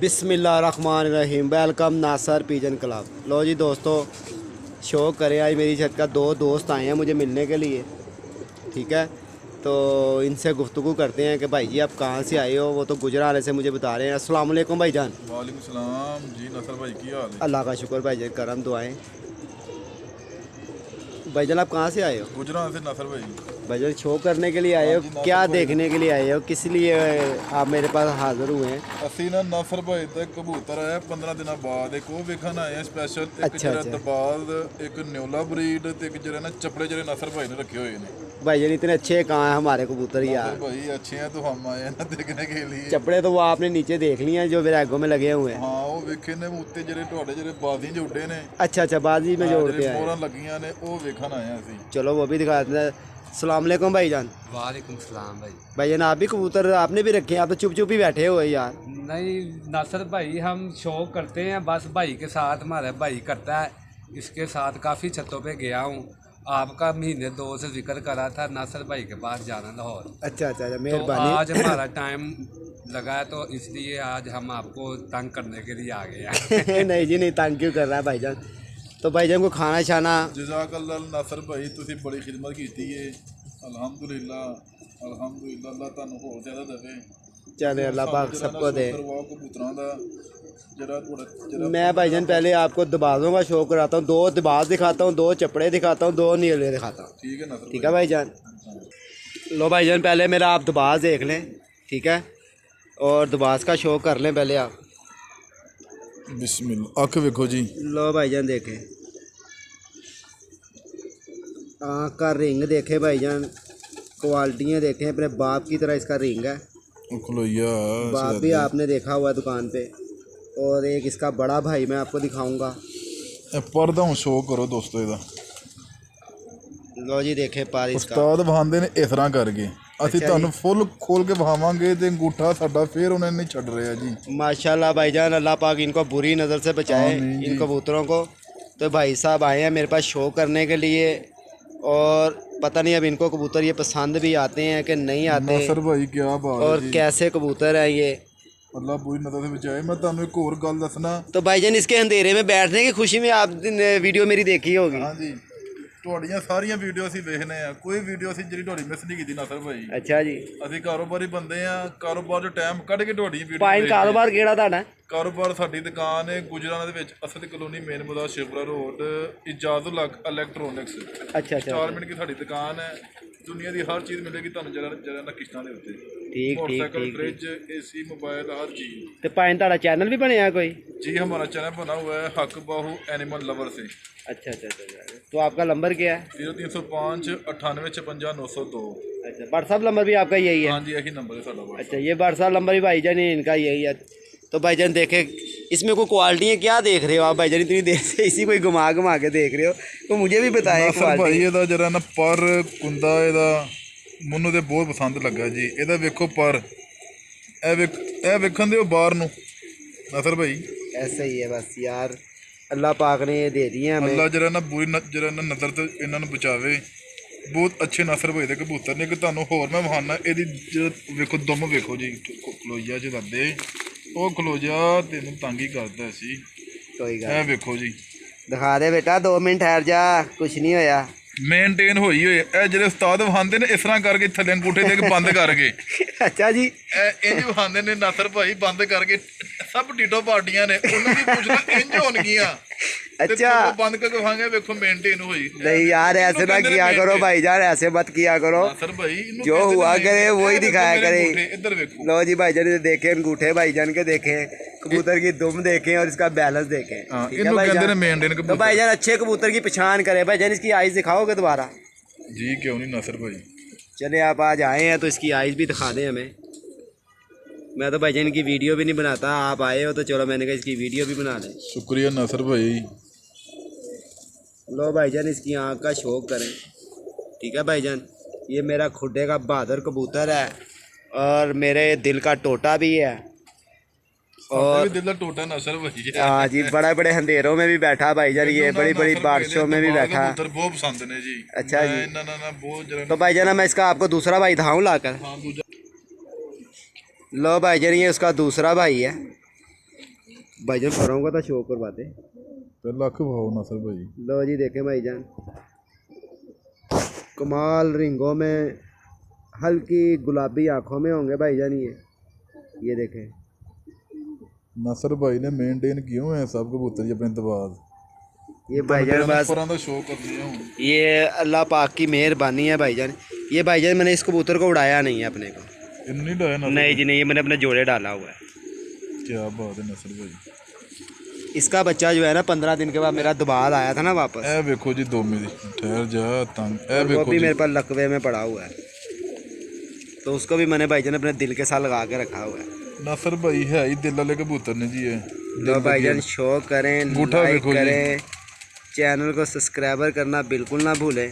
बिस्मिल्लाहिर्रहमानिर्रहीम। वेलकम नासर pigeon club. लो जी दोस्तों, शौक करें, आज मेरी छत का दो दोस्त आए हैं मुझे मिलने के लिए। ठीक है, तो इनसे गुफ्तगू करते हैं कि भाई जी आप कहाँ से आए हो। वो तो गुजरात से मुझे बता रहे हैं। अस्सलाम वालेकुम भाईजान। वालेकुम सलाम जी। नसर भाई की हाल है? अल्लाह का शुक्र भाईजान, करम दुआएं। भाईजान आप कहाँ से आए हो? गुजरात से नसर भाई। भाईजान शो करने के लिए आए हाँ हो, जी नसर क्या भाई। देखने के लिए आए हो, किस लिए आप मेरे पास हाज़िर हुए हैं? ਅਸੀਂ ਨਾ ਨਸਰ ਭਾਈ ਤੇ ਕਬੂਤਰ ਆਇਆ 15 ਦਿਨਾਂ ਬਾਅਦ। ਇੱਕ ਉਹ ਵੇਖਣ ਆਏ ਆ ਸਪੈਸ਼ਲ, ਇੱਕ अच्छा ਜਿਹੜਾ अच्छा ਦਬਾਲ, ਇੱਕ ਨਿਓਲਾ ਬਰੀਡ ਤੇ ਇੱਕ ਜਿਹੜਾ ਨਾ ਚਪੜੇ ਜਿਹੜੇ ਨਸਰ ਭਾਈ ਨੇ ਰੱਖੇ ਹੋਏ ਨੇ। भाईजान इतने अच्छे कहाँ हैं हमारे कबूतर नसर यार। भाई अच्छे हैं तो हम आए हैं ना देखने के लिए। चपड़े तो वो आपने नीचे देख लिए हैं जो बैगों में लगे हुए हैं। ਹਾਂ ਉਹ ਵੇਖੇ ਨੇ ਉੱਤੇ ਜਿਹੜੇ ਤੁਹਾਡੇ ਜਿਹੜੇ ਬਾਦੀਆਂ ਜੁੜੇ ਨੇ। अच्छा अच्छा, बाजी में जोड़ के ਜਿਹੜੇ आए। ਮੋਹਰਾਂ ਲੱਗੀਆਂ ਨੇ ਉਹ ਵੇਖਣ ਆਏ ਆ ਅਸੀਂ। चलो वो भी दिखा देते हैं। सलाम वालेकुम भाईजान। वालेकुम सलाम भाई। भाईजान आप भी कबूतर आपने भी रखे हैं? आप तो चुप चुप ही बैठे हुए यार। नहीं नासर भाई, हम शौक करते हैं बस, भाई के साथ, हमारा भाई करता है, इसके साथ काफ़ी छतों पे गया हूँ। आपका महीने 2 से जिक्र करा था नासर भाई के पास जाना लाहौर। अच्छा अच्छा अच्छा, तो मेहरबानी। आज हमारा टाइम लगा है तो इसलिए आज हम आपको तंग करने के लिए आ गए हैं। नहीं जी नहीं, तंग क्यों कर रहा है भाईजान। तो भाईजान को खाना छाना। ਜਜ਼ਾਕੱਲਾ ਨਸਰ ਭਾਈ, ਤੁਸੀਂ ਬੜੀ ਖਿਦਮਤ ਕੀਤੀ ਏ। ਅਲਹਮਦੁਲਿਲਾ ਅਲਹਮਦੁਲਿਲਾ, ਅੱਲਾ ਤੁਹਾਨੂੰ ਹੋਰ ਜ਼ਿਆਦਾ ਦੇਵੇ। चले अल्लाह पाक सबको दे। ਕਰਵਾਓ ਕਬੂਤਰਾਂ ਦਾ ਜਿਹੜਾ ਤੁਹਾਡਾ ਜਿਹੜਾ मैं भाईजान पहले आपको दबाजों का शौक कराता हूँ। 2 दबाज दिखाता हूँ, 2 चपड़े दिखाता हूँ, 2 नीले दिखाता हूँ। ਠੀਕ ਹੈ ਨਸਰ ठीक है भाईजान। लो भाईजान पहले मेरा आप दबाज देख लें, ठीक है, और दबाज का शौक कर लें पहले आप। बिस्मिल्लाह। ਅੱਖ ਵੇਖੋ जी। लो भाईजान देखें, आँख का रिंग देखें भाईजान, क्वालिटियाँ देखें, अपने बाप की तरह इसका रिंग है। खलोइया बाप भी आपने देखा हुआ है दुकान पे। और एक इसका बड़ा भाई मैं आपको दिखाऊंगा। ਪਰਦਾ ਹੁਣ ਸ਼ੋਅ ਕਰੋ ਦੋਸਤੋ ਇਹਦਾ। लो जी देखें पर इसका। ਉਸਤਾਦ ਵਹਾਉਂਦੇ ਨੇ ਇਸ ਤਰ੍ਹਾਂ ਕਰਕੇ। ਅਸੀਂ ਤੁਹਾਨੂੰ ਫੁੱਲ ਖੋਲ ਕੇ ਵਹਾਵਾਂਗੇ ਤੇ ਅੰਗੂਠਾ ਸਾਡਾ ਫੇਰ ਉਹਨਾਂ ਨੇ ਛੱਡ ਰਿਹਾ ਜੀ। माशाल्लाह भाईजान, अल्लाह पाक इनको बुरी नज़र से बचाए, आमीन जी। इन कबूतरों को। तो भाई साहब आए हैं मेरे पास शो करने के लिए, और पता नहीं अब इनको कबूतर ये पसंद भी आते हैं कि नहीं आते, ਨਸਰ ਭਾਈ ਕੀ ਬਾਤ ਹੈ और ਜੀ। कैसे कबूतर हैं ये। ਅੱਲਾ ਬੁਰੀ ਨਜ਼ਰ से बचाए। मैं ਤੁਹਾਨੂੰ ਇੱਕ ਹੋਰ ਗੱਲ ਦੱਸਣਾ। तो भाईजान इसके अंधेरे में बैठने की खुशी में आप वीडियो मेरी देखी होगी। हाँ जी, ਤੁਹਾਡੀਆਂ ਸਾਰੀਆਂ ਵੀਡੀਓ ਅਸੀਂ ਵੇਖਨੇ ਆ। ਕੋਈ ਵੀਡੀਓ ਅਸੀਂ ਜਿਹੜੀ ਤੁਹਾਡੀ ਮਿਸ ਨਹੀਂ ਕੀਤੀ ਨਸਰ ਭਾਈ। अच्छा जी। ਅਸੀਂ ਕਾਰੋਬਾਰੀ ਬੰਦੇ ਆ, ਕਾਰੋਬਾਰ 'ਚ ਟਾਈਮ ਕੱਢ ਕੇ ਤੁਹਾਡੀ ਵੀਡੀਓ पाइन कारोबार केड़ा ਤੁਹਾਡਾ? ਕਾਰੋਬਾਰ ਸਾਡੀ ਦੁਕਾਨ ਹੈ ਗੁਜਰਾਤ ਦੇ ਵਿੱਚ, ਅਸਦ ਕਲੋਨੀ, ਮੇਨ ਬਾਜ਼ਾਰ, ਸ਼ੇਖਪੁਰਾ ਰੋਡ, ਇਜਾਜ਼ੁਲ ਹਕ ਇਲੈਕਟ੍ਰੋਨਿਕਸ। अच्छा अच्छा। ਸਟਾਰਮੈਂਟ की ਸਾਡੀ ਦੁਕਾਨ ਹੈ। ਦੁਨੀਆ ਦੀ ਹਰ ਚੀਜ਼ ਮਿਲੇਗੀ ਤੁਹਾਨੂੰ ਜਰਾ ਨਾ ਕਿਸ਼ਤਾਂ ਦੇ ਉੱਤੇ। ठीक ठीक मोटरसाइकिल, ठीक। फ्रिज, एसी, मोबाइल, हर चीज। तो पाइन ਤੁਹਾਡਾ चैनल भी बनया कोई? जी हमारा चैनल बना हुआ है हक बाहू एनिमल लवर से। अच्छा अच्छा अच्छा। तो आपका नंबर क्या है? 0305 98 56 902। अच्छा, व्हाट्सअप नंबर भी आपका यही है? हाँ जी यही नंबर है साਡਾ। अच्छा, ये व्हाट्सअप नंबर भी भाईजान इनका यही है। तो भाईजान देखे इसमें कोई क्वालिटी है, क्या देख रहे हो आप भाईजान? इतनी देर से इसी कोई घुमा घुमा के देख रहे हो, तो मुझे भी बताएं ਨਸਰ क्वालिटी। ਭਾਈ ਇਹਦਾ ਜਿਹੜਾ ਨਾ ਪਰ ਕੁੰਦਾ ਇਹਦਾ ਮੈਨੂੰ ਤੇ ਬਹੁਤ ਪਸੰਦ ਲੱਗਾ ਜੀ। ਇਹਦਾ ਵੇਖੋ ਪਰ, ਇਹ ਵੇਖਣ ਦਿਓ ਬਾਹਰ ਨੂੰ ਨਸਰ ਭਾਈ। ऐसा ही है बस यार, अल्लाह पाक ने ये दे दिए हमें। ਅੱਲਾ ਜਿਹੜਾ ਨਾ ਬੁਰੀ ਜਿਹੜਾ ਨਾ ਨਜ਼ਰ ਤੋਂ ਇਹਨਾਂ ਨੂੰ ਬਚਾਵੇ। ਬਹੁਤ ਅੱਛੇ ਨਸਰ ਭਾਈ ਦੇ ਕਬੂਤਰ ਨੇ। ਕਿ ਤੁਹਾਨੂੰ ਹੋਰ ਮੈਂ ਵਹਾਨਾ ਇਹਦੀ ਜਿਹੜਾ ਵੇਖੋ ਦੁਮ ਵੇਖੋ ਜੀ। ਖਲੋਈਆ ਚ ਕਰਦੇ ਉਹ ਖਲੋਜਾ ਤੈਨੂੰ ਤੰਗ ਹੀ ਕਰਦਾ ਸੀ। कोई गल ਇਹ ਵੇਖੋ ਜੀ दिखा दे बेटा, 2 मिनट ठहर जा, कुछ नहीं होया। ਮੇਨਟੇਨ ਹੋਈ ਹੋਏ। ਇਹ ਜਿਹੜੇ ਉਸਤਾਦ ਵਹਾਉਂਦੇ ਨੇ ਇਸ ਤਰ੍ਹਾਂ ਕਰਕੇ ਥੱਲੇ ਅੰਗੂਠੇ ਦੇ ਕੇ ਬੰਦ ਕਰਕੇ। अच्छा जी। ਇਹ ਇੰਜ ਵਹਾਉਂਦੇ ਨੇ ਨਸਰ ਭਾਈ ਬੰਦ ਕਰਕੇ। ਸਭ ਟੀਟੋ ਪਾਰਟੀਆਂ ਨੇ ਉਹਨਾਂ ਦੀ ਪੁੱਛਣਾ ਇੰਜ ਹੋਣਗੀਆਂ। अच्छा ਬੰਦ ਕਰਕੇ ਵਹਾਂਗੇ ਵੇਖੋ ਮੇਨਟੇਨ ਹੋਈ। नहीं यार, ऐसे ना किया करो भाईजान, ऐसे मत किया करो। नसर भाई ਇਹਨੂੰ जो ਕਹਿੰਦੇ ਨੇ हुआ करे maintain। वही ਇਹ ਦੇਖੋ दिखाया ਮੇਰੇ करे। अंगूठे, ਇੱਧਰ ਵੇਖੋ। लो जी भाईजान, देखें अंगूठे भाईजान के, देखें कबूतर की दुम देखें और इसका बैलेंस देखें। हाँ, ठीक है इन्हों कहते भाईजान? हैं मेंटेन तो कबूतर। भाईजान अच्छे कबूतर की पहचान करें। भाईजान इसकी आइज दिखाओगे दोबारा? जी क्यों नहीं नसर भाई। चले आप आज आए हैं तो इसकी आइज भी दिखा दें हमें। मैं तो भाईजान की वीडियो भी नहीं बनाता, आप आए हो तो चलो मैंने कहा इसकी वीडियो भी बना दें। शुक्रिया नसर भाई। लो भाईजान इसकी आँख का शौक करें। ठीक है भाईजान, ये मेरा खुडे का बहादुर कबूतर है और मेरे दिल का टोटा भी है। और दिल का टोटा नसर भाई। हाँ जी, बड़े बड़े अंधेरों में भी बैठा भाईजान, ये बड़ी बड़ी बारिशों में भी बैठा। कबूतर बहुत पसंद ने जी। अच्छा जी। ना ना ना बहुत जरा। तो भाईजान मैं इसका आपको दूसरा भाई दिखाऊं लाकर। हाँ दूजा। लो भाईजान ये उसका दूसरा भाई है। भाईजान फरों का शौक करवाते। ਤੇ ਲੱਖ ਭਾਓ ਨਾਸਰ ਭਾਈ। लो जी देखें भाईजान, कमाल रिंगों में, हल्की गुलाबी आंखों में होंगे भाईजान ये देखें। ਨਾਸਰ ਭਾਈ ਨੇ ਮੇਨਟੇਨ किए हुए हैं सब कबूतर जी अपने दबाद। ये भाईजान बस फरां दा शौक करनी है हुण। ये अल्लाह पाक की मेहरबानी है भाईजान। ये भाईजान मैंने इस कबूतर को उड़ाया नहीं है अपने को। इन्हें नहीं डाया नासर नहीं जी नहीं, ये मैंने अपने जोड़े डाला हुआ है। क्या बात है नासर भाई। इसका बच्चा जो है ना 15 दिन के बाद मेरा दुबाद आया था ना वापस, ए देखो जी दोमे दी ठहर जा तंग ए वो देखो भी जी। मेरे पास लकवे में पड़ा हुआ है, तो उसको भी मैंने भाईजान अपने दिल के साथ लगा के रखा हुआ है। नासर भाई है ही दिल वाले कबूतर ने जी। है तो भाईजान शौक करें, अंगूठा लाइक देखो जी। करें, चैनल को सब्सक्राइबर करना बिल्कुल ना भूलें।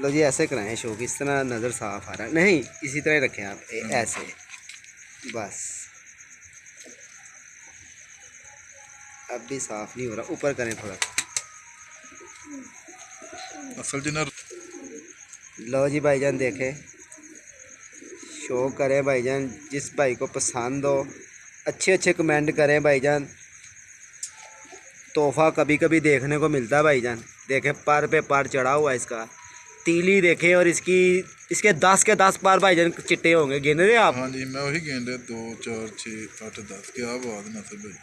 लो जी ऐसे कराएं शौक, इस तरह नज़र साफ आ रहा है, नहीं इसी तरह ही रखें आप ऐसे बस। अब भी साफ नहीं हो रहा, ऊपर करें थोड़ा। असल जी ना लो जी भाईजान देखें, शौक करें भाईजान, जिस भाई को पसंद हो अच्छे अच्छे कमेंट करें भाईजान। तोहफ़ा कभी कभी देखने को मिलता है भाईजान। देखें पर पे पर चढ़ा हुआ है इसका, तीली देखें, और इसके 10 के 10 पार भाईजान चिट्टे होंगे, गिन रहे आप? हाँ जी मैं वही गिन रहा 2 4 6 8 10। क्या बात है नासर भाई।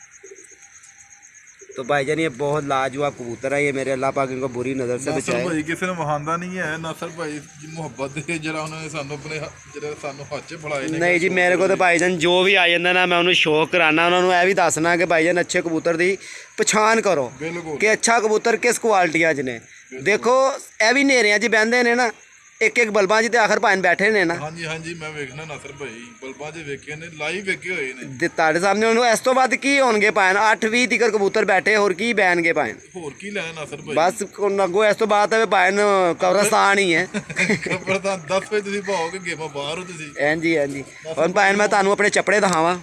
तो भाईजान ये बहुत लाजवाब कबूतर है, ये मेरे अल्लाह पाक इनको बुरी नज़र से नासर बचाए। भाई किसी ने वहांदा नहीं है। नासर भाई जी मुहब्बत दे जरा उन्होंने सानू अपने जरा सानू हाथ च फड़ाए ने। नहीं जी मेरे को तो भाईजान जो भी आ जाता ना, मैं उन्हें शौक कराना, उन्होंने यह भी दसना कि भाईजान अच्छे कबूतर की पछाण करो बिल्कुल कि अच्छा कबूतर किस क्वालिटियां च ने। देखो यह भी नेरियां च बहते ने ना, एक एक बल्बां च ते आखिर पान बैठे ने ना। हाँ जी मैं वेखना नासर भाई बल्बां च वेखे ने लाइव वेखे हुए ने। ते ਤੁਹਾਡੇ सामने उन्होंने इस तो बाद की होणगे पान 8-20 तिकर कबूतर बैठे, होर की बैनगे पान होर की लेना नासर भाई। बस अगो इस तो बाद पान कब्रस्तान ही है। खबरदार 10 ਵਜੇ ਤੁਸੀਂ ਭਾਓਗੇ ਗੇਮਾਂ ਬਾਹਰ ਹੋ ਤੁਸੀਂ। हाँ जी हाँ जी। और पान मैं ਤੁਹਾਨੂੰ अपने चपड़े दिखावा।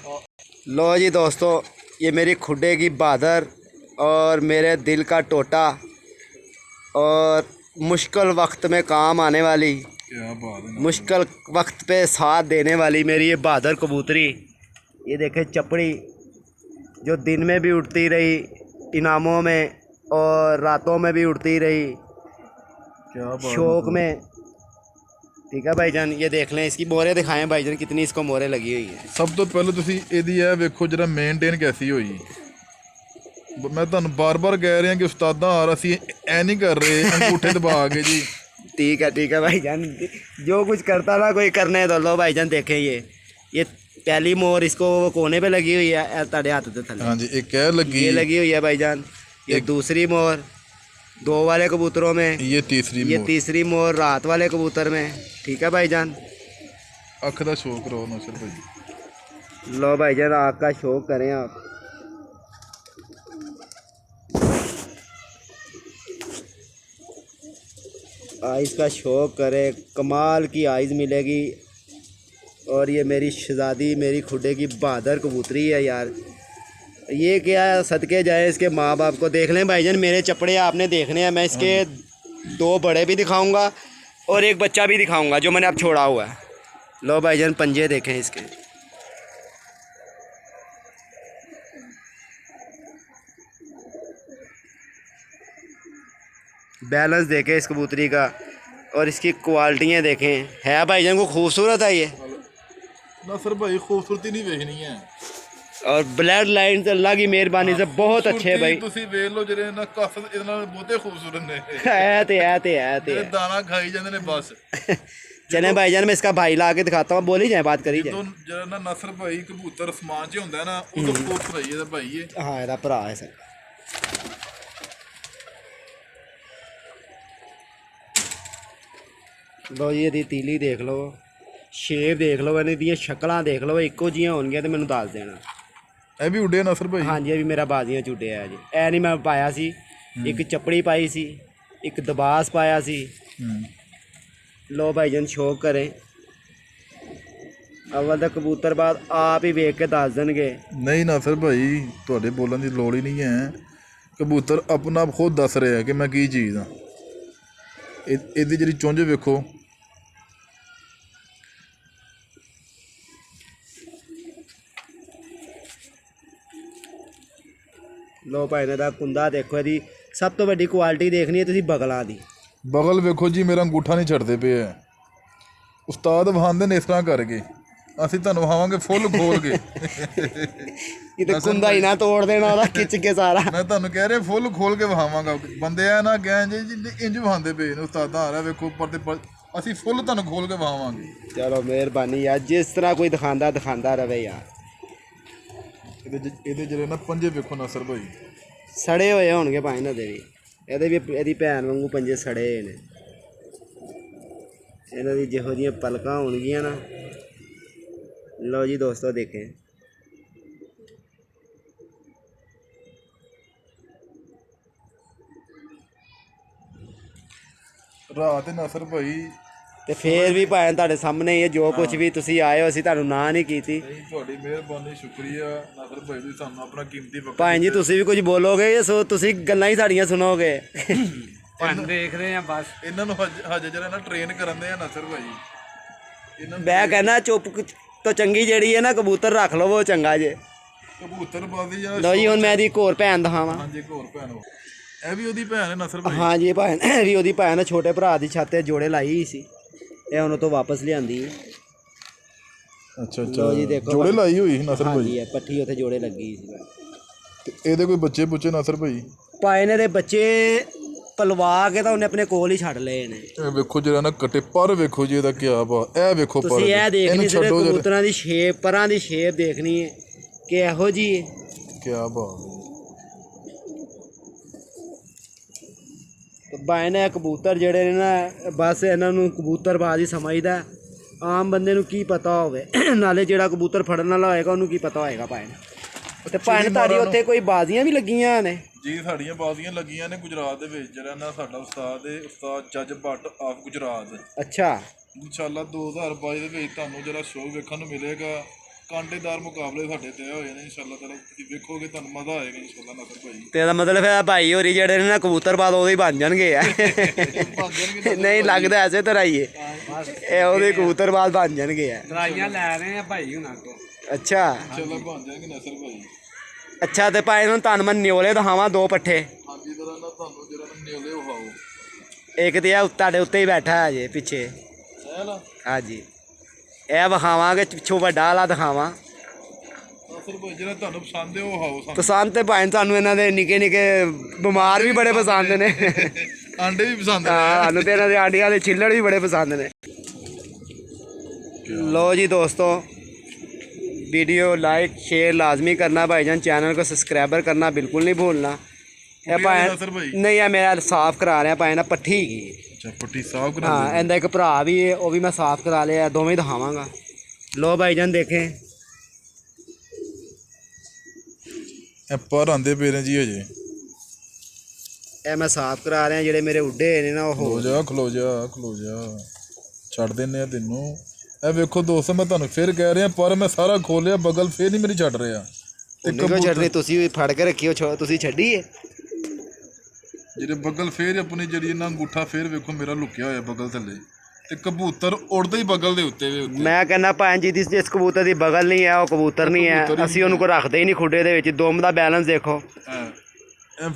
लो जी दोस्तों, ये मेरी खुडे की बहादुर और मेरे दिल का टोटा और मुश्किल वक्त में काम आने वाली, क्या बात है। मुश्किल वक्त पे साथ देने वाली मेरी ये बहादुर कबूतरी। ये देखे चपड़ी जो दिन में भी उड़ती रही इनामों में और रातों में भी उड़ती रही क्या बात शौक में। ठीक है भाईजान, ये देख लें, इसकी मोहरें दिखाएं भाईजान कितनी इसको मोहरें लगी हुई है। ਸਭ ਤੋਂ ਪਹਿਲਾਂ ਤੁਸੀਂ ਇਹਦੀ ਇਹ ਵੇਖੋ ਜਿਹੜਾ ਮੇਨਟੇਨ ਕੈਸੀ ਹੋਈ। ਮੈਂ ਤੁਹਾਨੂੰ ਬਾਰ-ਬਾਰ ਕਹਿ ਰਿਹਾ ਕਿ ਉਸਤਾਦਾਂ ਹਾਰ ਅਸੀਂ ਐ ਨਹੀਂ ਕਰ ਰਹੇ ਅੰਗੂਠੇ ਦਬਾ ਕੇ ਜੀ। ठीक है भाईजान, जो कुछ करता था कोई करने दो। लो भाईजान देखें, ये पहली मोहर इसको कोने पे लगी हुई है ताड़े हाथ के थले। हाँ जी एक कह लगी। ये लगी हुई है भाईजान, ये दूसरी मोहर 2 वाले कबूतरों में, ये तीसरी ये मोहर। तीसरी मोहर रात वाले कबूतर में। ठीक है भाईजान। ਅੱਖ ਦਾ ਸ਼ੌਕ ਰਹੋ ਨਾਸਰ ਭਾਈ। लो भाईजान आग का शौक करें आप। आइज़ का शौक करें, कमाल की आइज़ मिलेगी। और ये मेरी शहज़ादी, मेरी खुडे की बहादुर कबूतरी है यार। ये क्या है, सदके जाए इसके माँ बाप को। देख लें भाईजान मेरे चपड़े आपने देखने हैं, मैं इसके 2 बड़े भी दिखाऊंगा और एक बच्चा भी दिखाऊंगा जो मैंने अब छोड़ा हुआ है। लो भाईजान पंजे देखें इसके, बैलेंस देखें इस कबूतरी का, और इसकी क्वालिटियाँ देखें। है भाईजान को खूबसूरत है ये, नासर भाई खूबसूरती नहीं वेखनी है। और ब्लड लाइन से अल्लाह की मेहरबानी से बहुत अच्छे है भाई। ਤੁਸੀਂ ਵੇਖ ਲਓ ਜਿਹੜੇ ਨਾ ਕਸ ਇਹਦੇ ਨਾਲ ਬਹੁਤੇ ਖੂਬਸੂਰਤ ਨੇ। है ਜਿਹੜੇ ਦਾਣਾ ਖਾਈ ਜਾਂਦੇ ਨੇ ਬਸ। चले भाईजान मैं इसका भाई ला के दिखाता हूँ, बोली जाए बात करी ਜਦੋਂ जाए। ਜਿਹੜਾ ਨਾ ਨਾਸਰ ਭਾਈ ਕਬੂਤਰ ਸਮਾਨ 'ਚ ਹੁੰਦਾ ਨਾ ਉਦੋਂ ਖੂਬਸੂਰਤ ਹੈ ਇਹਦਾ ਭਾਈ ਇਹ। हाँ ਇਹਦਾ ਭਰਾ है सर। लो जी ਇਹਦੀ तीली देख लो, शेप देख लो, ਇਹਨਾਂ ਦੀਆਂ ਸ਼ਕਲਾਂ ਦੇਖ ਲਓ, ਇੱਕੋ ਜਿਹੀਆਂ ਹੋਣਗੀਆਂ ਤੇ ਮੈਨੂੰ ਦੱਸ ਦੇਣਾ। ਇਹ ਵੀ ਉੱਡੇ ਨਾਸਰ ਭਾਈ। ਹਾਂਜੀ ਇਹ ਵੀ ਮੇਰਾ ਬਾਜ਼ੀਆਂ ਝੁੱਟਿਆ ਜੀ। ਇਹ ਨਹੀਂ ਮੈਂ ਪਾਇਆ ਸੀ, ਇੱਕ ਚੱਪੜੀ ਪਾਈ ਸੀ, ਇੱਕ ਦਬਾਸ ਪਾਇਆ ਸੀ। लो भाईजान शौक करें, अव्वल तो कबूतरबाज आप ही वेख के दस देंगे। ਨਹੀਂ ਨਾਸਰ ਭਾਈ ਤੁਹਾਡੇ ਬੋਲਣ ਦੀ ਲੋੜ ਹੀ ਨਹੀਂ ਹੈ। ਕਬੂਤਰ ਆਪਣਾ ਆਪ ਖੁਦ ਦੱਸ ਰਿਹਾ ਕਿ ਮੈਂ ਕੀ ਚੀਜ਼ ਹਾਂ। ਇਹਦੀ ਜਿਹੜੀ ਚੁੰਝ ਵੇਖੋ। ਲੋ ਭਾਈ ਨੇ ਦਾ ਕੁੰਦਾ ਦੇਖੋ, ਇਹਦੀ ਸਭ ਤੋਂ ਵੱਡੀ ਕੁਆਲਿਟੀ ਦੇਖਣੀ ਹੈ ਤੁਸੀਂ ਬਗਲਾਂ ਦੀ। ਬਗਲ ਵੇਖੋ ਜੀ, ਮੇਰਾ ਅੰਗੂਠਾ ਨਹੀਂ ਛੱਡਦੇ ਪਏ ਆ। ਉਸਤਾਦ ਵਹਾਉਂਦੇ ਨੇ ਇਸ ਤਰ੍ਹਾਂ ਕਰਕੇ, ਅਸੀਂ ਤੁਹਾਨੂੰ ਵਹਾਵਾਂਗੇ ਫੁੱਲ ਖੋਲ ਕੇ। ਕਿਤੇ ਕੁੰਦਾ ਹੀ ਨਾ ਤੋੜ ਦੇਣਾ ਉਹਦਾ ਖਿੱਚ ਕੇ ਸਾਰਾ। ਮੈਂ ਤੁਹਾਨੂੰ ਕਹਿ ਰਿਹਾ ਫੁੱਲ ਖੋਲ ਕੇ ਵਹਾਵਾਂਗਾ। ਬੰਦੇ ਆ ਨਾ ਕਹਿ ਜੀ ਇੰਜ ਵਹਾਉਂਦੇ ਪਏ ਨੇ, ਉਸਤਾਦਾਂ ਆ ਰਿਹਾ ਵੇਖੋ ਉੱਪਰ ਤੇ ਅਸੀਂ ਫੁੱਲ ਤੁਹਾਨੂੰ ਖੋਲ ਕੇ ਵਹਾਵਾਂਗੇ। ਚਲੋ ਮਿਹਰਬਾਨੀ ਯਾਰ, ਜਿਸ ਤਰ੍ਹਾਂ ਕੋਈ ਦਿਖਾਉਂਦਾ ਰਵੇ ਯਾਰ। ਇਹਦੇ ਜਿਹੜੇ ਨਾ ਪੰਜੇ ਵੇਖੋ ਨਸਰ ਭਾਈ, ਸੜੇ ਹੋਏ ਹੋਣਗੇ ਭਾਈ ਇਹਨਾਂ ਦੇ ਵੀ। ਇਹਦੇ ਵੀ ਇਹਦੀ ਭੈਣ ਵਾਂਗੂ ਪੰਜੇ ਸੜੇ ਹੋਏ ਨੇ। ਇਹਨਾਂ ਦੀ ਜਿਹੋ ਜਿਹੀਆਂ ਪਲਕਾਂ ਹੋਣਗੀਆਂ ਨਾ। ਲਓ ਜੀ ਦੋਸਤੋ ਦੇਖੇ, ਰਾਤ ਨਸਰ ਭਾਈ। ਤੇ ਫੇਰ ਵੀ ਭਾਵੇਂ ਤੁਹਾਡੇ ਸਾਹਮਣੇ ਹੀ ਹੈ, ਜੋ ਕੁਝ ਵੀ ਤੁਸੀਂ ਆਏ ਹੋ ਅਸੀਂ ਤੁਹਾਨੂੰ ਨਾ ਨਹੀਂ ਕੀਤੀ। ਤੁਹਾਡੀ ਮਿਹਰਬਾਨੀ, ਸ਼ੁਕਰੀਆ ਨਸਰ ਭਾਈ, ਤੁਸੀਂ ਸਾਨੂੰ ਆਪਣਾ ਕੀਮਤੀ ਵਕਤ। ਭਾਈ ਜੀ ਤੁਸੀਂ ਵੀ ਕੁਝ ਬੋਲੋਗੇ, ਸੋ ਤੁਸੀਂ ਗੱਲਾਂ ਹੀ ਸਾਡੀਆਂ ਸੁਣੋਗੇ। ਭਾਈ ਦੇਖ ਰਹੇ ਆ ਬਸ। ਇਹਨਾਂ ਨੂੰ ਹਜੇ ਜਿਹੜਾ ਨਾ ਟ੍ਰੇਨ ਕਰਨ ਦੇ ਆ ਨਸਰ ਭਾਈ। ਇਹਨਾਂ ਮੈਂ ਕਹਿੰਦਾ ਚੁੱਪ ਤੋਂ ਚੰਗੀ ਜਿਹੜੀ ਹੈ ਨਾ ਕਬੂਤਰ ਰੱਖ ਲਓ, ਉਹ ਚੰਗਾ ਜੇ। ਕਬੂਤਰਬਾਜ਼ੀ ਜਿਹੜਾ। ਲਓ ਜੀ ਹੁਣ ਮੈਂ ਇਹਦੀ ਇੱਕ ਹੋਰ ਭੈਣ ਦਿਖਾਵਾਂ। ਹਾਂਜੀ ਇੱਕ ਹੋਰ ਭੈਣ, ਇਹ ਵੀ ਉਹਦੀ ਭੈਣ ਹੈ ਨਸਰ ਭਾਈ। ਹਾਂ ਜੀ ਭੈਣ, ਇਹ ਵੀ ਉਹਦੀ ਭੈਣ, ਛੋਟੇ ਭਰਾ ਦੀ ਛੱਤ ਤੇ ਜੋੜੇ ਲਾਈ ਹੋਈ ਸੀ, ਇਹ ਉਹਨਾਂ ਤੋਂ ਵਾਪਸ ਲਿਆਂਦੀ ਹੈ। ਅੱਛਾ ਲਓ ਜੀ ਦੇਖੋ, ਜੋੜੇ ਲਾਈ ਹੋਈ ਸੀ ਨਸਰ ਭਾਈ। ਹਾਂਜੀ ਪੱਠੀ ਉੱਥੇ ਜੋੜੇ ਲੱਗੀ ਸੀ। ਤੇ ਇਹਦੇ ਕੋਈ ਬੱਚੇ ਬੁੱਚੇ ਨਸਰ ਭਾਈ? ਭਾਈ ਨੇ ਦੇ ਬੱਚੇ ਪਲਵਾ ਕੇ ਤਾਂ ਉਹਨੇ ਆਪਣੇ ਕੋਲ ਹੀ ਛੱਡ ਲਏ ਨੇ। ਇਹ ਵੇਖੋ ਜਿਹੜਾ ਨਾ ਕਟੇ ਪਰ ਵੇਖੋ ਜੀ ਇਹਦਾ ਕੀ ਬਾ। ਇਹ ਵੇਖੋ ਪਰ, ਤੁਸੀਂ ਇਹ ਦੇਖਣੀ ਸਿਰਫ ਕਬੂਤਰਾਂ ਦੀ ਸ਼ੇਪ, ਪਰਾਂ ਦੀ ਸ਼ੇਪ ਦੇਖਣੀ ਹੈ ਕਿ ਇਹੋ ਜੀ ਕੀ ਬਾ। ਬਾਈ ਨੇ ਕਬੂਤਰ ਜਿਹੜੇ ਨੇ ਨਾ, ਬਸ ਇਹਨਾਂ ਨੂੰ ਕਬੂਤਰਬਾਜ਼ ਹੀ ਸਮਝਦਾ। ਆਮ ਬੰਦੇ ਨੂੰ ਕੀ ਪਤਾ ਹੋਵੇ, ਨਾਲੇ ਜਿਹੜਾ ਕਬੂਤਰ ਫੜਨ ਵਾਲਾ ਹੋਏਗਾ ਉਹਨੂੰ ਕੀ ਪਤਾ ਹੋਏਗਾ ਭਾਈ। ਤੇ ਭਾਈ ਤੁਹਾਡੀ ਉੱਥੇ ਕੋਈ ਬਾਜ਼ੀਆਂ ਵੀ ਲੱਗੀਆਂ ਨੇ? ਜੀ ਸਾਡੀਆਂ ਬਾਜ਼ੀਆਂ ਲੱਗੀਆਂ ਨੇ ਗੁਜਰਾਤ ਦੇ ਵਿੱਚ। ਜਿਹੜਾ ਨਾ ਸਾਡਾ ਉਸਤਾਦ ਹੈ, ਉਸਤਾਦ ਜੱਜ ਭੱਟ ਆਫ ਗੁਜਰਾਤ। ਅੱਛਾ। ਇਨਸ਼ਾਅੱਲਾ 2022 ਦੇ ਵਿੱਚ ਤੁਹਾਨੂੰ ਜਿਹੜਾ ਸ਼ੋਅ ਵੇਖਣ ਨੂੰ ਮਿਲੇਗਾ। ਕਾਂਟੇਦਾਰ ਮੁਕਾਬਲੇ ਸਾਡੇ ਤੈਅ ਹੋਏ ਨੇ। ਇਨਸ਼ਾਅੱਲਾ ਤਾਲਾ ਤੁਸੀਂ ਵੇਖੋਗੇ, ਤੁਹਾਨੂੰ ਮਜ਼ਾ ਆਏਗਾ ਇਨਸ਼ਾਅੱਲਾ ਨਸਰ ਭਾਈ। ਤੇ ਇਹਦਾ ਮਤਲਬ ਹੈ ਭਾਈ ਹੋਰੀ ਜਿਹੜੇ ਨੇ ਨਾ ਕਬੂਤਰਬਾਜ਼ ਉਹਦੇ ਹੀ ਬਣ ਜਾਣਗੇ ਆ। ਨਹੀਂ ਲੱਗਦਾ ਐਸੇ ਤਰ੍ਹਾਂ ਹੀ ਹੈ, ਇਹ ਉਹਦੇ ਕਬੂਤਰਬਾਜ਼ ਬਣ ਜਾਣਗੇ ਆ। ਦਵਾਈਆਂ ਲੈ ਰਹੇ ਆ ਭਾਈ ਹੁਣਾਂ ਤੋਂ। ਅੱਛਾ ਇਨਸ਼ਾਅੱਲਾ ਬਣ ਜਾਣਗੇ ਨਸਰ ਭਾਈ। ਅੱਛਾ ਤੇ ਭਾਈ ਨੂੰ ਤੁਹਾਨੂੰ ਮੈਂ ਨਿਓਲੇ ਦਿਖਾਵਾਂ, 2 ਪੱਠੇ। ਹਾਂਜੀ ਜਰਾ ਨਾ ਤੁਹਾਨੂੰ ਜਿਹੜਾ ਨਿਓਲੇ ਵਿਖਾਓ। ਇੱਕ ਤੇ ਇਹ ਤੁਹਾਡੇ ਉੱਤੇ ਹੀ ਬੈਠਾ ਹੈ ਜੇ ਪਿੱਛੇ। ਇਹ ਲਾ ਹਾਂਜੀ ਇਹ ਵਿਖਾਵਾਂਗੇ, ਪਿੱਛੋਂ ਵੱਡਾ ਵਾਲਾ ਦਿਖਾਵਾਂ। ਨਸਰ ਭਾਈ ਜਿਹੜਾ ਤੁਹਾਨੂੰ ਪਸੰਦ ਹੈ ਉਹ ਵਿਖਾਓ ਸਾਨੂੰ। ਪਸੰਦ ਤੇ ਭਾਈ ਤੁਹਾਨੂੰ ਇਹਨਾਂ ਦੇ ਨਿੱਕੇ ਨਿੱਕੇ ਬਿਮਾਰ ਵੀ ਬੜੇ ਪਸੰਦ ਨੇ। ਆਂਡੇ ਵੀ ਪਸੰਦ ਨੇ। ਹਾਂ ਸਾਨੂੰ ਤੇ ਇਹਨਾਂ ਦੇ ਆਂਡੀਆਂ ਦੇ ਛਿੱਲੜ ਵੀ ਬੜੇ ਪਸੰਦ ਨੇ। लो जी दोस्तों, वीडियो लाइक शेयर लाजमी करना भाईजान, चैनल को सब्सक्राइबर करना बिल्कुल नहीं भूलना। नहीं है मेरा साफ करा रहा भाई ना पट्ठी की। अच्छा पट्टी साफ करा। हाँ इंदा एक भरा भी है, वो भी मैं साफ करा लिया, दोवें दिखावांगा। लो भाईजान देखें पर आंदे पे ने जी अजे ए मैं साफ करा रहा जेडे मेरे उड्डे ने ना। खलो जा छड़ देने तेनों। ਇਹ ਵੇਖੋ ਦੋਸਤੋ ਮੈਂ ਤੁਹਾਨੂੰ ਫਿਰ ਕਹਿ ਰਿਹਾ, ਪਰ ਮੈਂ ਸਾਰਾ ਖੋਲਿਆ ਬਗਲ ਫੇਰ ਨਹੀਂ ਮੇਰੀ ਛੱਡ ਰਿਹਾ। ਤੇ ਕਿਉਂ ਛੱਡਣੀ? ਤੁਸੀਂ ਫੜ ਕੇ ਰੱਖਿਓ, ਤੁਸੀਂ ਛੱਡੀ ਏ ਜਿਹੜੇ ਬਗਲ ਫੇਰ ਆਪਣੀ ਜਿਹੜੀ ਨਾ ਅੰਗੂਠਾ ਫੇਰ ਵੇਖੋ ਮੇਰਾ ਲੁਕਿਆ ਹੋਇਆ ਬਗਲ ਥੱਲੇ, ਤੇ ਕਬੂਤਰ ਉੜਦਾ ਹੀ ਬਗਲ ਦੇ ਉੱਤੇ ਵੇ ਉੱਤੇ। ਮੈਂ ਕਹਿੰਦਾ ਭੈਣ ਜੀ ਜਿਸ ਕਬੂਤਰ ਦੀ ਬਗਲ ਨਹੀਂ ਹੈ ਉਹ ਕਬੂਤਰ ਨਹੀਂ ਹੈ, ਅਸੀਂ ਉਹਨੂੰ ਕੋਈ ਰੱਖਦੇ ਹੀ ਨਹੀਂ ਖੁੱਡੇ ਦੇ ਵਿੱਚ। ਦੁਮ ਦਾ ਬੈਲੈਂਸ ਦੇਖੋ।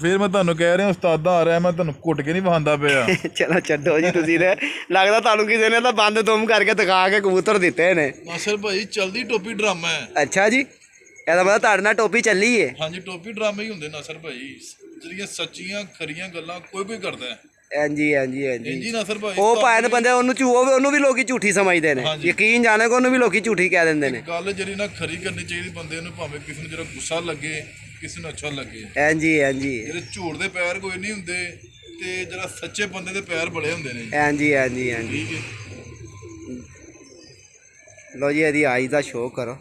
ਫਿਰ ਮੈਂ ਤੁਹਾਨੂੰ ਕਹਿ ਰਿਹਾ ਉਸਤਾਦਾਂ ਆ ਰਿਹਾ, ਮੈਂ ਤੁਹਾਨੂੰ ਘੁੱਟ ਕੇ ਨਹੀਂ ਵਹਾਉਂਦਾ ਪਿਆ। ਚਲੋ ਛੱਡੋ ਜੀ, ਤੁਸੀਂ ਤੇ ਲੱਗਦਾ ਤੁਹਾਨੂੰ ਕਿਸੇ ਨੇ ਤਾਂ ਬੰਦ ਦੁਮ ਕਰਕੇ ਦਿਖਾ ਕੇ ਕਬੂਤਰ ਦਿੱਤੇ ਨੇ। ਨਾਸਰ ਭਾਈ ਚਲਦੀ ਟੋਪੀ ਡਰਾਮਾ ਹੈ। ਅੱਛਾ ਜੀ, ਇਹਦਾ ਮਤਲਬ ਤੁਹਾਡੇ ਨਾਲ ਟੋਪੀ ਚੱਲੀ ਏ? ਹਾਂਜੀ ਟੋਪੀ ਡਰਾਮੇ ਹੀ ਹੁੰਦੇ ਨਾਸਰ ਭਾਈ, ਜਿਹੜੀਆਂ ਸੱਚੀਆਂ ਖਰੀਆਂ ਗੱਲਾਂ ਕੋਈ ਕਰਦਾ ਹੈ। ਹਾਂਜੀ ਹਾਂਜੀ ਹਾਂਜੀ ਜੀ ਨਾਸਰ ਭਾਈ, ਉਹ ਭਾਵੇਂ ਬੰਦੇ ਉਹਨੂੰ ਵੀ ਲੋਕੀ ਝੂਠੀ ਸਮਝਦੇ ਨੇ। ਯਕੀਨ ਜਾਣੇ ਕੋ ਉਹਨੂੰ ਵੀ ਲੋਕੀ ਝੂਠੀ ਕਹਿ ਦਿੰਦੇ ਨੇ। ਗੱਲ ਜਿਹੜੀ ਨਾ ਖਰੀ ਕਰਨੀ ਚਾਹੀਦੀ ਬੰਦੇ ਨੂੰ, ਭਾਵੇਂ ਕਿਸੇ ਨੂੰ ਜਿਹੜਾ ਗੁੱਸਾ ਲੱਗੇ ਕਿਸੇ ਨੂੰ ਅੱਛਾ ਲੱਗੇ। ਹਾਂਜੀ ਹਾਂਜੀ ਜਿਹੜੇ ਝੂਠ ਦੇ ਪੈਰ ਕੋਈ ਨਹੀਂ ਹੁੰਦੇ, ਤੇ ਜਿਹੜਾ ਸੱਚੇ ਬੰਦੇ ਦੇ ਪੈਰ ਬੜੇ ਹੁੰਦੇ ਨੇ। ਹਾਂਜੀ ਹਾਂਜੀ ਹਾਂਜੀ ਠੀਕ ਹੈ। ਲੋ ਜੀ ਇਹਦੀ ਆਈ ਦਾ ਸ਼ੋਅ ਕਰੋ।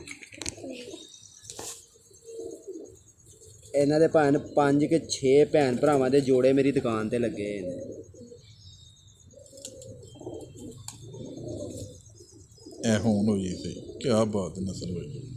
ਇਹਨਾਂ ਦੇ ਭਾਵੇਂ 5 ਕਿ 6 ਭੈਣ ਭਰਾਵਾਂ ਦੇ ਜੋੜੇ ਮੇਰੀ ਦੁਕਾਨ ਤੇ ਲੱਗੇ ਨੇ। ਇਹ ਹੁਣ ਹੋਈ ਸਹੀ, ਕੀ ਬਾਤ ਹੈ ਨਸਰ ਭਾਈ।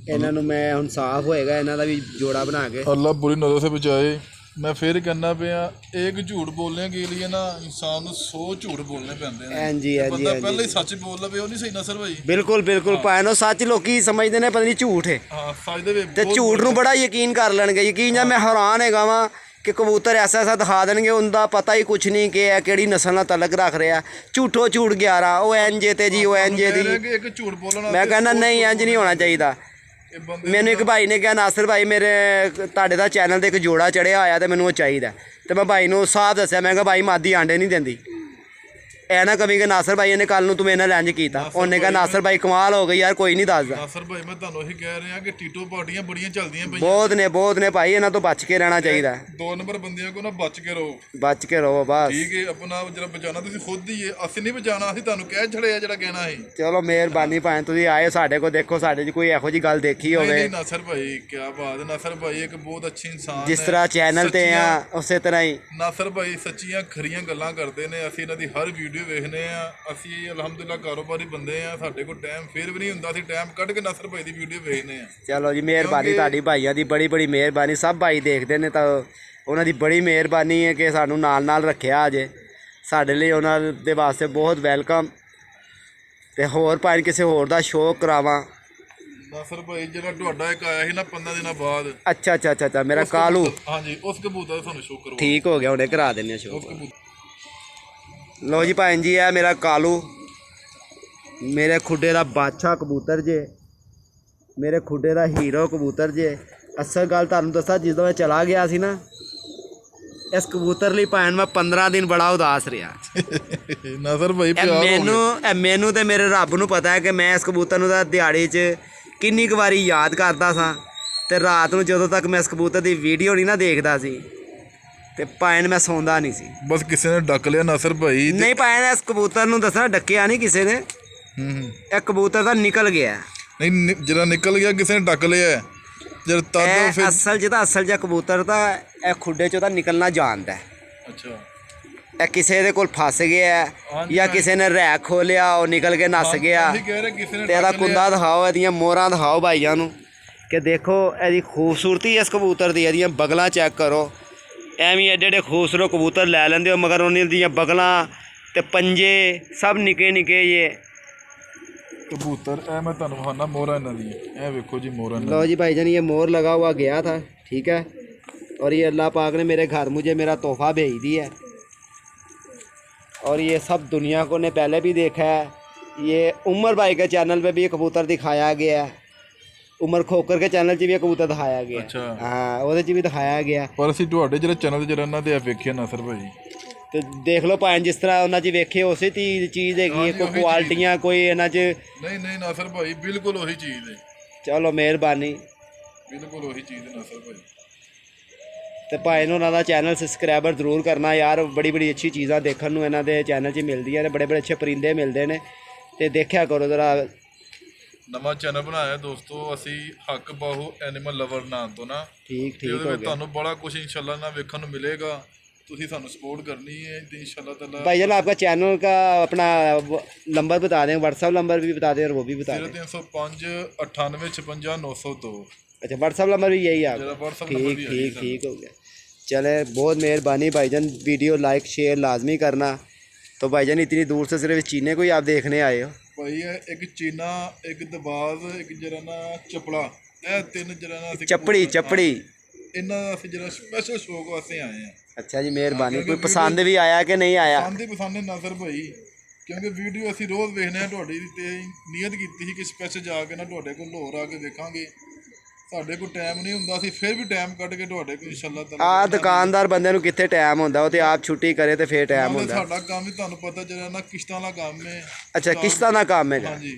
ਇਹਨਾਂ ਨੂੰ ਮੈਂ ਹੁਣ ਸਾਫ਼ ਹੋਏਗਾ ਇਹਨਾਂ ਦਾ ਵੀ ਜੋੜਾ ਬਣਾ ਕੇ। ਅੱਲਾ ਬੁਰੀ ਨਜ਼ਰ ਸੇ ਬਚਾਏ। मैं फिर कहना पिया एक झूठ बोलने के लिए ना इंसान ਨੂੰ 100 ਝੂਠ ਬੋਲਨੇ ਪੈਂਦੇ ਨੇ ਹਾਂਜੀ, ਤੇ ਹਾਂਜੀ, ਬੰਦਾ ਹਾਂਜੀ। ਪਹਿਲਾਂ ਹੀ ਸੱਚ ਬੋਲਦਾ ਪਿਆ ਉਹ ਨਹੀਂ ਸਹੀ ਨਸਰ ਭਾਈ। ਬਿਲਕੁਲ ਬਿਲਕੁਲ ਭਾਵੇਂ ਉਹ ਸੱਚ ਲੋਕੀ ਸਮਝਦੇ ਨੇ ਪਤਾ ਨਹੀਂ ਝੂਠ ਹੈ ਹਾਂ ਸੱਚ ਦੇ ਵਿੱਚ ਤੇ ਝੂਠ ਨੂੰ ਬੜਾ ਯਕੀਨ ਕਰ ਲੈਣਗੇ। ਯਕੀਨ ਜਾਂ ਮੈਂ ਹੈਰਾਨ ਹੈਗਾ ਵਾਂ ਕਿ ਕਬੂਤਰ ਐਸਾ ਐਸਾ ਦਿਖਾ ਦੇਣਗੇ ਉਹਦਾ ਪਤਾ ਹੀ ਕੁਛ ਨਹੀਂ ਕਿ ਇਹ ਕਿਹੜੀ ਨਸਲ ਨਾਲ ਤਲਕ ਰੱਖ ਰਿਹਾ। ਝੂਠੋ ਝੂਠ 11 ਉਹ ਇੰਜ ਤੇ ਜੀ ਉਹ ਇੰਜ ਦੀ। ਇੱਕ ਝੂਠ ਬੋਲਣਾ ਮੈਂ ਕਹਿੰਦਾ ਨਹੀਂ ਇੰਜ ਨਹੀਂ ਹੋਣਾ ਚਾਹੀਦਾ। ਇਹ ਬੰਦੇ ਮੈਨੂੰ ਇੱਕ ਭਾਈ ਨੇ ਕਿਹਾ ਨਾਸਰ ਭਾਈ ਮੇਰੇ ਤੁਹਾਡੇ ਦਾ ਚੈਨਲ ਤੇ ਇੱਕ ਜੋੜਾ ਚੜਿਆ ਹੋਇਆ ਤੇ ਮੈਨੂੰ ਉਹ ਚਾਹੀਦਾ। ਤੇ ਮੈਂ ਭਾਈ ਨੂੰ ਸਾਫ਼ ਦੱਸਿਆ ਮੈਂ ਕਿਹਾ ਭਾਈ ਮਾਦੀ ਆਂਡੇ ਨਹੀਂ ਦਿੰਦੀ। ਇਹ ਨਾ ਕਵੀ ਕਿ ਨਾਸਰ ਭਾਈ ਨੇ ਕੱਲ ਨੂੰ ਤੂੰ ਮੇਰੇ ਨਾਲ ਇੰਜ ਕੀਤਾ। ਉਹਨੇ ਕਿਹਾ ਨਾਸਰ ਭਾਈ ਕਮਾਲ ਹੋ ਗਈ ਯਾਰ ਕੋਈ ਨਹੀਂ ਦੱਸਦਾ। ਨਾਸਰ ਭਾਈ ਮੈਂ ਤੁਹਾਨੂੰ ਇਹੀ ਕਹਿ ਰਿਹਾ ਕਿ ਟੀਟੋ ਪਾਰਟੀਆਂ ਬੜੀਆਂ ਚੱਲਦੀਆਂ ਪਈਆਂ। ਬਹੁਤ ਨੇ ਭਾਈ ਇਹਨਾਂ ਤੋਂ ਬਚ ਕੇ ਰਹਿਣਾ ਚਾਹੀਦਾ। 2 ਨੰਬਰ ਬੰਦਿਆਂ ਕੋ ਨਾ ਬਚ ਕੇ ਰਹੋ। ਬਚ ਕੇ ਰਹੋ ਬਸ। ਠੀਕ ਹੈ ਆਪਣਾ ਜਿਹੜਾ ਬਚਾਉਣਾ ਤੁਸੀਂ ਖੁਦ ਹੀ ਹੈ ਅਸੀਂ ਨਹੀਂ ਬਚਾਉਣਾ। ਅਸੀਂ ਤੁਹਾਨੂੰ ਕਹਿ ਛੜਿਆ ਜਿਹੜਾ ਕਹਿਣਾ ਸੀ। ਚਲੋ ਮਿਹਰਬਾਨੀ ਭਾਵੇਂ ਤੁਸੀਂ ਆਏ ਸਾਡੇ ਕੋਲ ਦੇਖੋ ਸਾਡੇ 'ਚ ਕੋਈ ਇਹੋ ਜਿਹੀ ਗੱਲ ਦੇਖੀ ਹੋਵੇ। ਨਹੀਂ ਨਾਸਰ ਭਾਈ ਕੀ ਬਾਤ ਹੈ। ਨਾਸਰ ਭਾਈ ਇੱਕ ਬਹੁਤ ਅੱਛੀ ਇਨਸਾਨ ਜਿਸ ਤਰ੍ਹਾਂ ਚੈਨਲ ਤੇ ਆ ਉਸੇ ਤਰ੍ਹਾਂ ਹੀ ਨਾਸਰ ਭਾਈ ਸੱਚੀਆਂ ਖਰੀਆਂ ਗੱਲਾਂ ਕਰਦੇ ਨੇ। ਅਸੀਂ ਇਹਨਾਂ ਦੀ ਹਰ ਵੀਡੀਓ ਵੇਖਦੇ ਆ। ਅਸੀਂ ਅਲਹਮਦੁਲਿਲਾ ਕਾਰੋਬਾਰੀ ਬੰਦੇ ਆ। ਸਾਡੇ ਕੋਲ ਟਾਈਮ ਫਿਰ ਵੀ ਨਹੀਂ ਹੁੰਦਾ। ਅਸੀਂ ਟਾਈਮ ਕੱਢ ਕੇ ਨਾਸਰ ਭਾਈ ਦੀ ਵੀਡੀਓ ਵੇਖਦੇ ਆ। ਚਲੋ ਜੀ ਮਿਹਰਬਾਨੀ ਤੁਹਾਡੀ ਭਾਈਆਂ ਦੀ ਬੜੀ ਮਿਹਰਬਾਨੀ। ਸਭ ਭਾਈ ਦੇਖਦੇ ਨੇ ਤਾਂ ਉਹਨਾਂ ਦੀ ਬੜੀ ਮਿਹਰਬਾਨੀ ਹੈ ਕਿ ਸਾਨੂੰ ਨਾਲ ਰੱਖਿਆ ਅਜੇ। ਸਾਡੇ ਲਈ ਉਹਨਾਂ ਦੇ ਵਾਸਤੇ ਬਹੁਤ ਵੈਲਕਮ। ਤੇ ਹੋਰ ਭਾਈ ਕਿਸੇ ਹੋਰ ਦਾ ਸ਼ੋਅ ਕਰਾਵਾਂ। ਨਾਸਰ ਭਾਈ ਜਿਹੜਾ ਤੁਹਾਡਾ ਇੱਕ ਆਇਆ ਸੀ ਨਾ 15 ਦਿਨਾਂ ਬਾਅਦ। ਅੱਛਾ ਮੇਰਾ ਕਾਲੂ। ਹਾਂਜੀ ਉਸ ਕਬੂਤਰ ਦਾ ਤੁਹਾਨੂੰ ਸ਼ੋਅ ਕਰਵਾ। ਠੀਕ ਹੋ ਗਿਆ ਹੁਣੇ ਕਰਾ ਦਿੰਦੇ ਹਾਂ ਸ਼ੋਅ। ਲੋ ਜੀ ਭਾਈ ਜੀ ਇਹ ਮੇਰਾ ਕਾਲੂ ਮੇਰੇ ਖੁੱਡੇ ਦਾ ਬਾਦਸ਼ਾਹ ਕਬੂਤਰ ਜੇ। ਮੇਰੇ ਖੁੱਡੇ ਦਾ ਹੀਰੋ ਕਬੂਤਰ ਜੇ। ਅਸਲ ਗੱਲ ਤੁਹਾਨੂੰ ਦੱਸਾਂ ਜਦੋਂ ਮੈਂ ਚਲਾ ਗਿਆ ਸੀ ਨਾ ਇਸ ਕਬੂਤਰ ਲਈ ਭਾਵੇਂ ਮੈਂ 15 ਦਿਨ ਬੜਾ ਉਦਾਸ ਰਿਹਾ। ਨਾਸਰ ਭਾਈ ਮੈਨੂੰ ਤੇ ਮੇਰੇ ਰੱਬ ਨੂੰ ਪਤਾ ਹੈ ਕਿ ਮੈਂ ਇਸ ਕਬੂਤਰ ਨੂੰ ਤਾਂ ਦਿਹਾੜੀ 'ਚ ਕਿੰਨੀ ਕੁ ਵਾਰੀ ਯਾਦ ਕਰਦਾ ਸਾਂ। ਤੇ ਰਾਤ ਨੂੰ ਜਦੋਂ ਤੱਕ ਮੈਂ ਇਸ ਕਬੂਤਰ ਦੀ ਵੀਡੀਓ ਨਹੀਂ ਨਾ ਦੇਖਦਾ ਸੀ ਤੇ ਭਾਵੇਂ ਮੈਂ ਸੌਂਦਾ ਨਹੀਂ ਸੀ। ਬਸ ਕਿਸੇ ਨੇ ਡੱਕ ਲਿਆ ਨਾਸਰ ਭਾਈ। ਨਹੀਂ ਭਾਵੇਂ ਇਸ ਕਬੂਤਰ ਨੂੰ ਦੱਸਣਾ ਡੱਕਿਆ ਨਹੀਂ ਕਿਸੇ ਨੇ। ਇਹ ਕਬੂਤਰ ਤਾਂ ਨਿਕਲ ਗਿਆ। ਨਹੀਂ ਜਿਹੜਾ ਨਿਕਲ ਗਿਆ ਕਿਸੇ ਨੇ ਡੱਕ ਲਿਆ। ਜਦ ਤਦ ਫਿਰ ਅਸਲ 'ਚ ਕਬੂਤਰ ਤਾਂ ਇਹ ਖੁੱਡੇ 'ਚੋਂ ਤਾਂ ਨਿਕਲਣਾ ਜਾਣਦਾ। ਅੱਛਾ ਇਹ ਕਿਸੇ ਦੇ ਕੋਲ ਫਸ ਗਿਆ ਜਾਂ ਕਿਸੇ ਨੇ ਰੈਕ ਖੋਲਿਆ ਉਹ ਨਿਕਲ ਕੇ ਨੱਸ ਗਿਆ। ਤੇ ਇਹਦਾ ਕੁੰਦਾ ਦਿਖਾਓ ਇਹਦੀਆਂ ਮੋਹਰਾਂ ਦਿਖਾਓ ਭਾਈਆਂ ਨੂੰ ਕਿ ਦੇਖੋ ਇਹਦੀ ਖੂਬਸੂਰਤੀ ਇਸ ਕਬੂਤਰ ਦੀ। ਇਹਦੀਆਂ ਬਗਲਾਂ ਚੈੱਕ ਕਰੋ। ਐਵੇਂ ਐਡੇ ਖੂਬਸੂਰਤ ਕਬੂਤਰ ਲੈ ਲੈਂਦੇ ਹੋ ਮਗਰ ਉਹਨਾਂ ਦੀਆਂ ਬਗਲਾਂ ਤੇ ਪੰਜੇ ਸਭ ਨਿੱਕੇ ਜੇ कबूतर ए मैं तुहानू विखाना मोहरा इन्हां दी ए वेखो जी मोहरा। लो जी भाईजान ये मोहर लगा हुआ गया था ठीक है। और ये अल्लाह पाक ने मेरे घर मुझे मेरा तोहफ़ा भेज दिया है। और ये सब दुनिया को ने पहले भी देखा है। ये उमर भाई के चैनल पे भी ये कबूतर दिखाया गया है। उमर खोकर के चैनल 'च भी ये कबूतर दिखाया गया। अच्छा हाँ ਉਹਦੇ 'ਚ ਵੀ ਦਿਖਾਇਆ ਗਿਆ। ਪਰ ਅਸੀਂ ਤੁਹਾਡੇ ਜਿਹੜੇ ਚੈਨਲ ਤੇ ਇਹਨਾਂ ਦੇ ਵੇਖਿਆ ਨਾਸਰ ਭਾਈ ਤੇ ਦੇਖ ਲਓ ਭਾਵੇਂ ਜਿਸ ਤਰ੍ਹਾਂ ਉਹਨਾਂ 'ਚ ਵੇਖੇ ਉਸੇ ਚੀਜ਼ ਹੈਗੀ ਹੈ। ਕੋਈ ਕੁਆਲਿਟੀਆਂ ਕੋਈ ਇਹਨਾਂ 'ਚ ਨਹੀਂ ਨਾਸਰ ਭਾਈ ਬਿਲਕੁਲ ਉਹੀ ਚੀਜ਼ ਹੈ। ਚਲੋ ਮਿਹਰਬਾਨੀ ਬਿਲਕੁਲ ਉਹੀ ਚੀਜ਼ ਹੈ ਨਾਸਰ ਭਾਈ। ਤੇ ਭਾਈ ਨੂੰ ਉਹਨਾਂ ਦਾ ਚੈਨਲ ਸਬਸਕ੍ਰਾਈਬਰ ਜ਼ਰੂਰ ਕਰਨਾ ਯਾਰ। ਬੜੀ ਅੱਛੀ ਚੀਜ਼ਾਂ ਦੇਖਣ ਨੂੰ ਇਹਨਾਂ ਦੇ ਚੈਨਲ 'ਚ ਮਿਲਦੀਆਂ ਨੇ। ਬੜੇ ਅੱਛੇ ਪਰਿੰਦੇ ਮਿਲਦੇ ਨੇ ਤੇ ਦੇਖਿਆ ਕਰੋ ਜ਼ਰਾ। ਨਵਾਂ ਚੈਨਲ ਬਣਾਇਆ ਦੋਸਤੋ ਅਸੀਂ ਹੱਕ ਬਾਹੂ ਐਨੀਮਲ ਲਵਰ ਨਾਮ ਤੋਂ ਨਾ। ਠੀਕ ਉਹਦੇ ਹੋ ਵਿੱਚ ਗਿਆ। ਤੁਹਾਨੂੰ ਬੜਾ ਕੁਝ इंशाल्लाह ना ਵੇਖਣ ਨੂੰ ਮਿਲੇਗਾ। तुसी सानू सपोर्ट करनी है इंशाल्लाह ताला। भाईजान आपका चैनल का अपना नंबर बता दें, व्हाट्सअप नंबर भी बता दें और वो भी बता दें। 0305 98 56 902। अच्छा व्हाट्सअप नंबर भी यही है आपका। ठीक हो गया। चले बहुत मेहरबानी भाईजान। वीडियो लाइक शेयर लाजमी करना। तो भाईजान इतनी दूर से सिर्फ चीने को ही आप देखने आए हो भाई? एक चीना एक दबाज एक जरा ना चपड़ा ए तीन जरा ना चपड़ी इन्हां दा असीं जरा स्पेशल शौक वास्ते आए हैं। अच्छा जी मेहरबानी। कोई पसंद भी आया कि नहीं आया? पसंद नासर भाई क्योंकि वीडियो असीं रोज़ देखने तुहाडी ते नीयत कीती सी कि स्पेशल जाके ना तुहाडे कोल लाहौर आके देखांगे। ਸਾਡੇ ਕੋਲ ਟਾਈਮ ਨਹੀਂ ਹੁੰਦਾ ਅਸੀਂ ਫਿਰ ਵੀ ਟਾਈਮ ਕੱਢ ਕੇ ਤੁਹਾਡੇ ਕੋਲ ਇਨਸ਼ਾਅੱਲਾ ਤਾਲਾ। ਦੁਕਾਨਦਾਰ ਬੰਦੇ ਨੂੰ ਕਿੱਥੇ ਟਾਈਮ ਹੁੰਦਾ? ਉਹ ਤੇ ਆਪ ਛੁੱਟੀ ਕਰੇ ਤੇ ਫਿਰ ਟਾਈਮ ਹੁੰਦਾ। ਸਾਡਾ ਕੰਮ ਵੀ ਤੁਹਾਨੂੰ ਪਤਾ ਜਿਹੜਾ ਨਾ ਕਿਸ਼ਤਾਂ ਦਾ ਕੰਮ ਹੈ। ਅੱਛਾ ਕਿਸ਼ਤਾਂ ਦਾ ਕੰਮ ਹੈ। ਹਾਂਜੀ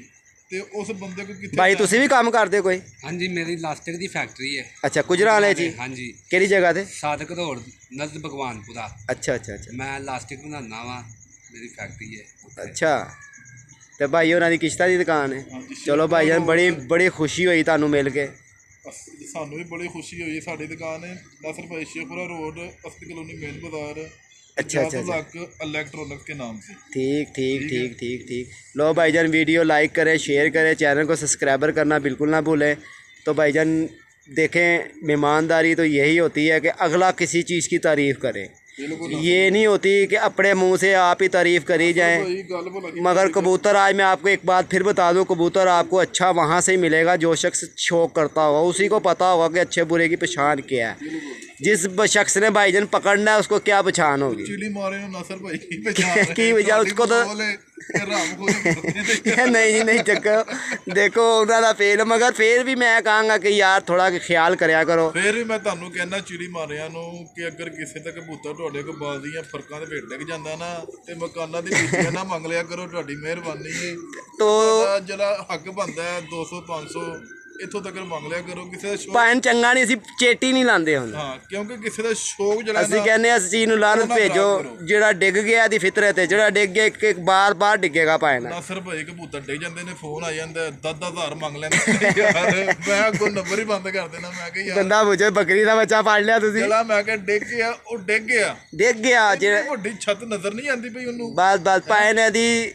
ਤੇ ਉਸ ਬੰਦੇ ਕੋਲ ਕਿੱਥੇ ਭਾਈ ਤੁਸੀਂ ਵੀ ਕੰਮ ਕਰਦੇ ਕੋਈ? ਹਾਂਜੀ ਮੇਰੀ ਲਾਸਟਿਕ ਦੀ ਫੈਕਟਰੀ ਹੈ। ਅੱਛਾ ਗੁਜਰਾਂਵਾਲੇ ਜੀ? ਹਾਂਜੀ। ਕਿਹੜੀ ਜਗ੍ਹਾ ਤੇ? ਸਾਦਕ ਰੋਡ ਨਜ਼ਦ ਭਗਵਾਨਪੁਰਾ। ਅੱਛਾ ਮੈਂ ਲਾਸਟਿਕ ਬਣਾਉਣਾ ਵਾ। ਮੇਰੀ ਫੈਕਟਰੀ ਹੈ। ਅੱਛਾ ਤੇ ਭਾਈ ਉਹਨਾਂ ਦੀ ਕਿਸ਼ਤਾਂ ਦੀ ਦੁਕਾਨ ਹੈ। ਚਲੋ ਭਾਈ ਜਾਨ ਬੜੀ ਖੁਸ਼ੀ ਹੋਈ ਤੁਹਾਨੂੰ ਮਿਲ ਕੇ। ਸਾਨੂੰ ਵੀ ਬੜੀ ਖੁਸ਼ੀ ਹੋਈ। ਸਾਡੀ ਦੁਕਾਨ ਹੈ ਨਾਸਰ ਭਾਈ शेखपुरा रोड अस्ती कॉलोनी मेन बाजार। अच्छा इलेक्ट्रॉनिक्स के नाम से। ठीक। लो भाईजान वीडियो लाइक करें शेयर करें चैनल को सब्सक्राइबर करना बिल्कुल ना भूलें। तो भाईजान देखें मेहमानदारी तो यही होती है कि अगला किसी चीज़ की तारीफ़ करे, बिल्कुल ये नहीं होती कि अपने मुंह से आप ही तारीफ़ करी जाएं। भाई गल भला की मगर कबूतर, आज मैं आपको एक बात फिर बता दूं, कबूतर आपको अच्छा वहाँ से ही मिलेगा जो शख्स शौक करता होगा, उसी को पता होगा कि अच्छे बुरे की पहचान क्या है। जिस शख्स ने भाईजान पकड़ना है उसको क्या पहचान होगी। चिली मारे नु नासर भाई की पहचान की वजह उसको तो नहीं जी, नहीं चक्कर देखो उन्होंने फेल, मगर फिर भी मैं कहूँगा कि यार थोड़ा ख्याल करया करो। फिर भी मैं ਤੁਹਾਨੂੰ ਕਹਿਣਾ ਚਿੜੀ ਮਾਰਿਆਂ ਨੂੰ ਕਿ ਅਗਰ ਕਿਸੇ ਦਾ ਕਬੂਤਰ ਤੁਹਾਡੇ ਕੋਲ ਬਾਜ਼ੀਆਂ ਫਰਕਾਂ ਦੇ ਭੇਟ ਡਿੱਗ ਜਾਂਦਾ ਨਾ ਤੇ ਮਕਾਨਾਂ ਦੀ ਨੀਤੀਆਂ ਨਾ ਮੰਗ ਲਿਆ ਕਰੋ, ਤੁਹਾਡੀ ਮਿਹਰਬਾਨੀ ਹੈ। तो ਜਿਹੜਾ ਹੱਕ ਬਣਦਾ ਹੈ 200 500 ਇੱਥੋਂ ਤੱਕ ਮੰਗ ਲਿਆ ਕਰੋ। ਕਿਸੇ ਦਾ ਸ਼ੌਕ, ਭਾਵੇਂ ਚੰਗਾ ਨਹੀਂ, ਅਸੀਂ ਚੇਟੀ ਨਹੀਂ ਲਾਉਂਦੇ ਹੁਣ। ਹਾਂ ਕਿਉਂਕਿ ਕਿਸੇ ਦਾ ਸ਼ੌਕ ਜਿਹੜਾ ਅਸੀਂ ਕਹਿੰਦੇ ਹਾਂ ਇਸ ਚੀਜ਼ ਨੂੰ ਲਾਨਤ ਉਹਨਾਂ ਭੇਜੋ, ਖਰਾਬ ਕਰੋ। ਜਿਹੜਾ ਡਿੱਗ ਗਿਆ ਦੀ ਫਿਤਰਤ ਹੈ, ਜਿਹੜਾ ਡਿੱਗ ਗਿਆ ਇੱਕ ਬਾਰ ਡਿੱਗੇਗਾ ਭਾਵੇਂ ਨਾ। ਨਾਸਰ ਭਾਈ ਕਬੂਤਰ ਡਿੱਗ ਜਾਂਦੇ ਨੇ, ਫੋਨ ਆ ਜਾਂਦਾ 10,000 ਮੰਗ ਲੈਂਦੇ ਯਾਰ। ਮੈਂ ਅੱਗੋਂ ਨੰਬਰ ਹੀ ਬੰਦ ਕਰ ਦੇਣਾ। ਮੈਂ ਕਿਹਾ ਯਾਰ ਬੰਦਾ ਪੁੱਛੇ ਬੱਕਰੀ ਦਾ ਬੱਚਾ ਫੜ ਲਿਆ ਤੁਸੀਂ, ਜਿਹੜਾ ਮੈਂ ਕਿਹਾ ਡਿੱਗ ਗਿਆ ਉਹ ਡਿੱਗ ਗਿਆ, ਡਿੱਗ ਗਿਆ ਜਿਹੜਾ ਵੱਡੀ ਛੱਤ ਨਜ਼ਰ ਨਹੀਂ ਆਉਂਦੀ ਪਈ ਉਹਨੂੰ। ਬਸ ਭਾਵੇਂ ਨੇ ਦੀ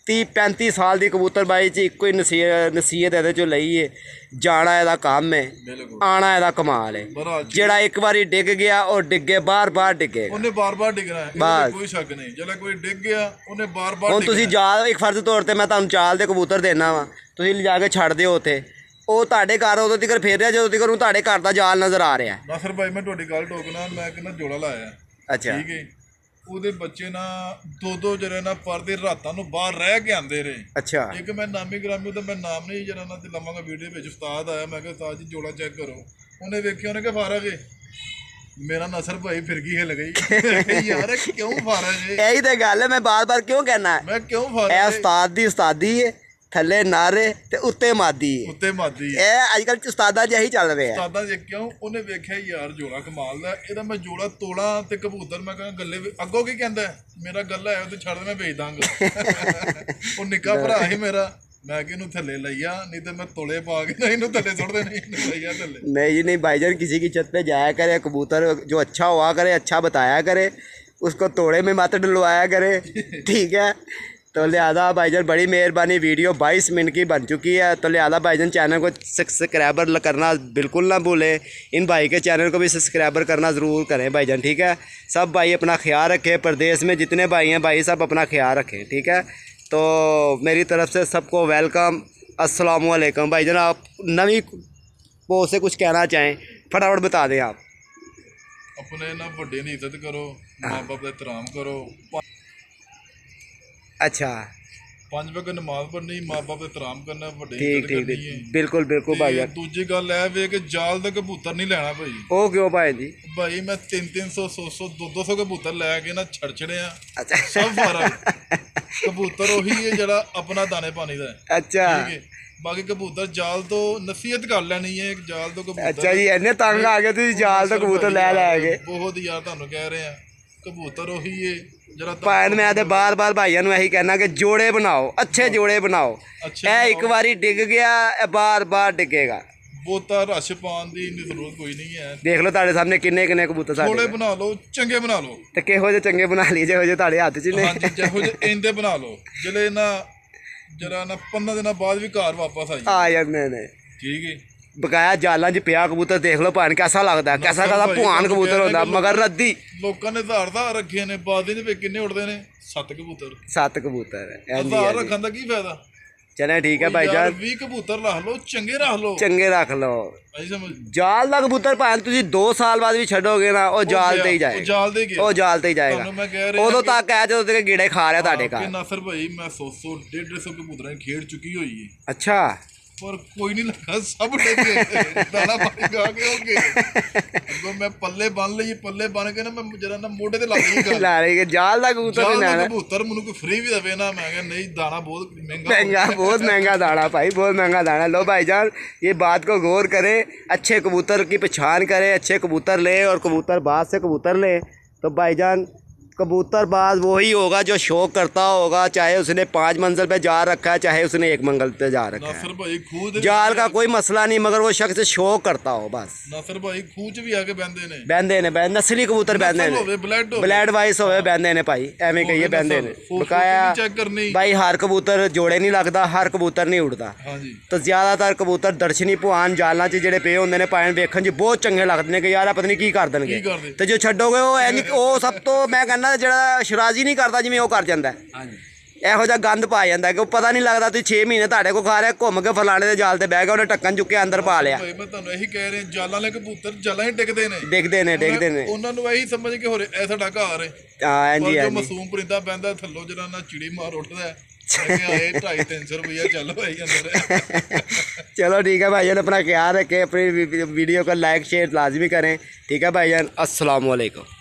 30-35 ਸਾਲ ਦੀ ਕਬੂਤਰਬਾਜ਼ੀ 'ਚ ਇੱਕੋ ਹੀ ਨਸੀਹਤ ਇਹਦੇ 'ਚੋਂ ਲਈ ਹੈ, ਜਾਣਾ ਇਹਦਾ ਕੰਮ ਹੈ, ਬਿਲਕੁਲ ਆਣਾ ਇਹਦਾ ਕਮਾਲ ਹੈ। ਬਰਾਜ ਜਿਹੜਾ ਇੱਕ ਵਾਰੀ ਡਿੱਗ ਗਿਆ ਉਹ ਡਿੱਗੇ ਬਾਰ ਡਿੱਗੇਗਾ। ਉਹਨੇ ਬਾਰ-ਬਾਰ ਡਿੱਗਣਾ ਹੈ, ਇਹਦੇ ਕੋਈ ਸ਼ੱਕ ਨਹੀਂ। ਜਿਹੜਾ ਕੋਈ ਡਿੱਗ ਗਿਆ ਉਹਨੇ ਬਾਰ-ਬਾਰ ਹੁਣ ਤੁਸੀਂ ਜਾਲ, ਇੱਕ ਫਰਜ਼ ਤੌਰ ਤੇ ਮੈਂ ਤੁਹਾਨੂੰ ਚਾਲ ਦੇ ਕਬੂਤਰ ਦੇਣਾ ਵਾ, ਤੁਸੀਂ ਲਿਜਾ ਕੇ ਛੱਡ ਦਿਓ ਉੱਥੇ, ਉਹ ਤੁਹਾਡੇ ਘਰ ਉਦੋਂ ਤੱਕ ਫੇਰ ਰਿਹਾ ਜਦੋਂ ਤੱਕ ਉਹਨੂੰ ਤੁਹਾਡੇ ਘਰ ਦਾ ਜਾਲ ਨਜ਼ਰ ਆ ਰਿਹਾ। ਨਾਸਰ ਭਾਈ ਮੈਂ ਤੁਹਾਡੀ ਗੱਲ ਟੋਕਣਾ, ਮੈਂ ਕਹਿੰਦਾ ਜੋੜਾ ਲਾਇਆ, ਅੱਛਾ ਠੀਕ ਹੈ। ਉਹਦੇ ਬੱਚੇ ਨਾ ਦੋ ਜਿਹੜੇ ਨਾ ਪਰਦੇ ਰਾਤਾਂ ਨੂੰ ਬਾਹਰ ਰਹਿ ਕੇ ਆਉਂਦੇ ਰਹੇ। ਅੱਛਾ ਇੱਕ ਮੈਂ ਨਾਮੀ ਗ੍ਰਾਮੀ ਉਹਦਾ ਮੈਂ ਨਾਮ ਨਹੀਂ ਜਿਹੜਾ ਨਾ ਤੇ ਲਵਾਂਗਾ ਵੀਡੀਓ ਵਿੱਚ। ਉਸਤਾਦ ਆਇਆ, ਮੈਂ ਕਿਹਾ ਉਸਤਾਦ ਜੀ ਜੋੜਾ ਚੈੱਕ ਕਰੋ। ਉਹਨੇ ਵੇਖਿਆ, ਉਹਨੇ ਕਿਹਾ ਫਾਰਗ ਹੈ। ਮੇਰਾ ਨਸਰ ਭਾਈ ਫਿਰ ਗਈ ਹਿੱਲ ਗਈ ਯਾਰ ਕਿਉਂ ਫਾਰਗ ਹੈ। ਇਹੀ ਤੇ ਗੱਲ ਹੈ, ਮੈਂ ਬਾਰ ਕਿਉਂ ਕਹਿਣਾ, ਮੈਂ ਕਿਉਂ ਇਹ ਫਾਰਗ ਉਸਤਾਦ ਦੀ ਉਸਤਾਦੀ ਹੈ, ਥੱਲੇ ਨਾਰੇ ਤੇ ਉੱਤੇ ਮਾਦੀ ਹੈ। ਉੱਤੇ ਮਾਦੀ ਇਹ ਅੱਜ ਕੱਲ੍ਹ ਉਸਤਾਦਾਂ 'ਚ ਇਹੀ ਚੱਲ ਰਿਹਾ। ਉਸਤਾਦਾਂ ਜੇ ਕਿਉਂ, ਉਹਨੇ ਵੇਖਿਆ ਯਾਰ ਜੋੜਾ ਕਮਾਲ ਦਾ, ਇਹਦਾ ਮੈਂ ਜੋੜਾ ਤੋੜਾਂ ਤੇ ਕਬੂਤਰ ਮੈਂ ਕਹਿੰਦਾ ਗੱਲੇ ਅੱਗੋਂ ਕੀ ਕਹਿੰਦਾ, ਮੇਰਾ ਗੱਲਾ ਹੈ ਉਹ ਤੇ ਛੱਡ ਮੈਂ ਵੇਚ ਦਾਂਗਾ। ਉਹ ਨਿੱਕਾ ਭਰਾ ਸੀ ਮੇਰਾ, ਮੈਂ ਕਿ ਇਹਨੂੰ ਥੱਲੇ ਲਈਆ, ਨਹੀਂ ਤੇ ਮੈਂ ਤੋਲੇ ਪਾ ਕੇ ਇਹਨੂੰ ਥੱਲੇ ਸੁੱਟ देने, लैया थल्ले। नहीं जी नहीं भाईजान, किसी की छत पे जाया करे, कबूतर जो अच्छा हुआ करे, अच्छा बताया करे, उसको तोड़े में मत डलवाया करे, ठीक है। तो लिहाजा भाईजान बड़ी मेहरबानी, वीडियो 22 मिनट की बन चुकी है। तो लिहाजा भाईजान चैनल को सब्सक्राइबर करना बिल्कुल ना भूलें, इन भाई के चैनल को भी सब्सक्राइबर करना ज़रूर करें भाईजान, ठीक है। सब भाई अपना ख्याल रखें, प्रदेश में जितने भाई हैं भाई सब अपना ख्याल रखें, ठीक है। तो मेरी तरफ से सबको वेलकम, अस्सलाम वालेकुम। भाईजान आप नवी पोस्ट से कुछ कहना चाहें, फटाफट बता दें आप। अपने ना बड़े की इज्जत करो, माँ बाप का एहतराम करो, अच्छा 5 वक्त नमाज पढ़नी, माँ बाप का एहतराम करना, बड़े ठीक ठीक ठीक, बिल्कुल बिल्कुल भाईजान। दूजी गल है वे कि जाल का कबूतर नहीं लेना भाई। ओ क्यों भाई जी? भाई मैं 300 100 200 कबूतर लैके ना छड़ छड़े हैं, अच्छा सब फर्क। कबूतर ਉਹੀ ਹੈ ਜਿਹੜਾ ਆਪਣਾ ਦਾਣੇ ਪਾਣੀ ਦਾ ਹੈ, अच्छा ਠੀਕ ਹੈ। ਬਾਕੀ ਕਬੂतर ਜਾਲ ਤੋਂ ਨਸੀਹਤ ਕਰ ਲੈਣੀ ਹੈ, ਇੱਕ ਜਾਲ ਤੋਂ ਕਬੂतर। अच्छा जी, ਇੰਨੇ ਤੰਗ ਆ ਗਏ ਤੁਸੀਂ ਜਾਲ ਤੋਂ ਕਬੂਤਰ ਲੈ ਕੇ। ਬਹੁਤ ਯਾਰ ਤੁਹਾਨੂੰ ਕਹਿ ਰਹੇ ਆ, ਕਬੂਤਰ ਉਹੀ ਹੈ ਜਿਹੜਾ ਭਾਣ ਮੈਂ ਤੇ ਬਾਰ ਭਾਈਆਂ ਨੂੰ ਇਹੀ ਕਹਿਣਾ ਕਿ ਜੋੜੇ ਬਣਾਓ, ਅੱਛੇ ਜੋੜੇ ਬਣਾਓ। ਇਹ ਇੱਕ ਵਾਰੀ ਡਿੱਗ ਗਿਆ, ਇਹ ਬਾਰ ਡਿੱਗੇਗਾ। ਬਹੁਤਾ ਰਸ਼ ਪਾਉਣ ਦੀ ਜ਼ਰੂਰਤ ਕੋਈ ਨਹੀਂ ਹੈ। ਦੇਖ ਲਓ ਤੁਹਾਡੇ ਸਾਹਮਣੇ ਕਿੰਨੇ ਕਬੂਤਰ ਥੋੜੇ ਸਾਡੇ, ਬਣਾ ਲਓ, ਚੰਗੇ ਬਣਾ ਲਓ, ਤੇ ਕਿਹੋ ਜਿਹੇ ਚੰਗੇ ਬਣਾ ਲਈ, ਜਿਹੋ ਜਿਹੇ ਤੁਹਾਡੇ ਹੱਥ 'ਚ ਨੇ। ਹਾਂਜੀ ਜਿਹੋ ਜਿਹੇ ਇੰਦੇ ਬਣਾ ਲਓ ਜਿਹੜੇ ਨਾ ਜਰਾ ਨਾ 15 ਦਿਨਾਂ ਬਾਅਦ ਵੀ ਘਰ ਵਾਪਸ ਆ ਜਾਂਦੇ ਨੇ, ਠੀਕ ਹੈ। ਬਕਾਇਆ ਜਾਲਾਂ 'ਚ ਪਿਆ ਕਬੂਤਰ ਦੇਖ ਲਓ ਭਾਣ ਕੈਸਾ ਲੱਗਦਾ, ਕੈਸਾ ਭੁਆਨ ਕਬੂਤਰ ਹੁੰਦਾ, ਮਗਰ ਰੱਦੀ। ਲੋਕਾਂ ਨੇ ਹਜ਼ਾਰ ਰੱਖੇ ਨੇ, ਬਾਦੇ ਦੇ ਕਿੰਨੇ ਉੱਡਦੇ ਨੇ? 7 ਕਬੂਤਰ। 7 ਕਬੂਤਰ ਹਜ਼ਾਰ ਰੱਖਣ ਦਾ ਕੀ ਫਾਇਦਾ? ਚਲੇ ਠੀਕ ਹੈ ਭਾਈਜਾਨ, 20 ਕਬੂਤਰ ਰੱਖ ਲਓ, ਚੰਗੇ ਰੱਖ ਲਓ, ਚੰਗੇ ਰੱਖ ਲਓ। ਭਾਈ ਸਮਝ। ਜਾਲ ਦਾ ਕਬੂਤਰ ਭਾਵੇਂ ਤੁਸੀਂ 2 ਸਾਲ ਬਾਅਦ ਵੀ ਛੱਡੋਗੇ ਨਾ, ਉਹ ਜਾਲ ਤੇ ਹੀ ਜਾਏਗਾ, ਉਹ ਜਾਲ ਤੇ ਗਿਆ, ਉਹ ਜਾਲ ਤੇ ਹੀ ਜਾਏਗਾ। ਤੁਹਾਨੂੰ ਮੈਂ ਕਹਿ ਰਿਹਾ ਉਦੋਂ ਤੱਕ ਹੈ ਜਦੋਂ ਤੱਕ ਗੀੜੇ ਖਾ ਰਿਹਾ ਤੁਹਾਡੇ ਕਿ ਘਰ। ਨਾਸਰ ਭਾਈ ਮੈਂ 100 150 ਕਬੂਤਰਾਂ ਦੀ ਖੇਡ ਚੁੱਕੀ ਹੋਈ ਹੈ, ਅੱਛਾ ਪਰ ਕੋਈ ਨਹੀਂ ਲੱਗਾ, ਸਭ ਡਿੱਗੇ ਦਾਣਾ ਪਾਣੀ ਖਾ ਕੇ ਹੋ ਗਏ। ਅੱਗੋਂ ਮੈਂ ਪੱਲੇ ਬੰਨ ਲਈ, ਪੱਲੇ ਬੰਨ ਕੇ ਨਾ ਮੈਂ ਜਰਾ ਨਾ ਮੋਢੇ ਤੇ ਲੱਗ ਗਈ ਗੱਲ। ਲਾ ਰਹੀ ਕਿ ਜਾਲ ਦਾ ਕਬੂਤਰ ਜਾਲ ਨਹੀਂ ਦਾ ਲੈਣਾ, ਕਬੂਤਰ ਮੈਨੂੰ ਕੋਈ ਫ੍ਰੀ ਵੀ ਦੇਵੇ ਨਾ, मैं कहा नहीं दाना बहुत महंगा महंगा, बहुत महंगा दाना भाई, बहुत महंगा दाना। लो भाईजान ये बात को गौर करें, अच्छे कबूतर की पहचान करें, अच्छे कबूतर लें और कबूतर बाज से कबूतर लें। तो भाईजान कबूतरबाज वही होगा जो शौक करता होगा, चाहे उसने 5 मंजिल पे जा रखा है, चाहे उसने 1 मंजिल पे जा रखा है। नासर भाई खूह ਦੇ जाल का कोई मसला नहीं, मगर वो शख्स शौक करता हो बस। ਨਾਸਰ ਭਾਈ ਖੂਹ 'ਚ ਵੀ ਆ ਕੇ ਬਹਿੰਦੇ ਨੇ बहंदे ने बहन नस्ली कबूतर बहंदे ने, ਹੋਵੇ ਬਲੱਡ ब्लैड वाइस होवे बहंदे ने भाई, एवें कहिए बहंदे ने बकाया। ਚੈੱਕ ਕਰਨੀ भाई हर कबूतर जोड़े नहीं लगता, हर कबूतर नहीं उड़ता। ਹਾਂਜੀ तो ज़्यादातर कबूतर दर्शनी भवान जालों 'ਚ ਜਿਹੜੇ ਪਏ ਹੁੰਦੇ ਨੇ ਭਾਵੇਂ ਵੇਖਣ 'ਚ ਬਹੁਤ ਚੰਗੇ ਲੱਗਦੇ ਨੇ ਕਿ ਯਾਰ ਆ ਪਤਾ ਨਹੀਂ ਕੀ ਕਰ ਦੇਣਗੇ, ਕੀ ਕਰਦੇ? ਤੇ ਜੋ ਛੱਡੋਗੇ ਉਹ ਸਭ ਤੋਂ ਮੈਂ ਕਹਿੰਦਾ ਜਿਹੜਾ ਸ਼ਰਾਜ਼ੀ ਨਹੀਂ ਕਰਦਾ ਜਿਵੇਂ ਉਹ ਕਰ ਜਾਂਦਾ ਹੈ। ਹਾਂਜੀ ਇਹੋ ਜਿਹਾ ਗੰਦ ਪਾ ਜਾਂਦਾ ਕਿ ਉਹ ਪਤਾ ਨਹੀਂ ਲੱਗਦਾ ਤੁਸੀਂ 6 ਮਹੀਨੇ ਤੁਹਾਡੇ ਕੋਲ ਖਾ ਰਿਹਾ, ਘੁੰਮ ਕੇ ਫਲਾਣੇ ਦੇ ਜਾਲ ਤੇ ਬਹਿ ਗਿਆ, ਉਹਨੇ ਟੱਕਣ ਚੁੱਕਿਆ ਅੰਦਰ ਪਾ ਲਿਆ। ਭਾਈ ਮੈਂ ਤੁਹਾਨੂੰ ਇਹੀ ਕਹਿ ਰਿਹਾ, ਜਾਲਾਂ ਵਾਲੇ ਕਬੂਤਰ ਜਾਲਾਂ ਹੀ ਟਿਕਦੇ ਨੇ, ਡਿੱਗਦੇ ਨੇ ਡਿੱਗਦੇ ਨੇ। ਉਹਨਾਂ ਨੂੰ ਇਹੀ ਸਮਝ ਕੇ ਹੋਰੇ ਇਹ ਸਾਡਾ ਘਰ ਹੈ। ਹਾਂ ਪਰ ਹਾਂਜੀ ਜੋ ਹਾਂਜੀ ਮਾਸੂਮ ਪਰਿੰਦਾ ਪੈਂਦਾ ਥੱਲੋਂ ਜਿਹੜਾ ਨਾ ਚਿੜੀ ਮਾਰ ਉੱਠਦਾ ਹੈ, ਮੈਂ ਕਿਹਾ ਇਹ 250-300 ਰੁਪਇਆ ਚੱਲ ਭਾਈ ਅੰਦਰ। चलो ठीक है भाईजान, अपना ख्याल रखें, अपनी वीडियो को लाइक शेयर लाजमी करें। ठीक है भाईजान, अस्सलाम वालेकुम।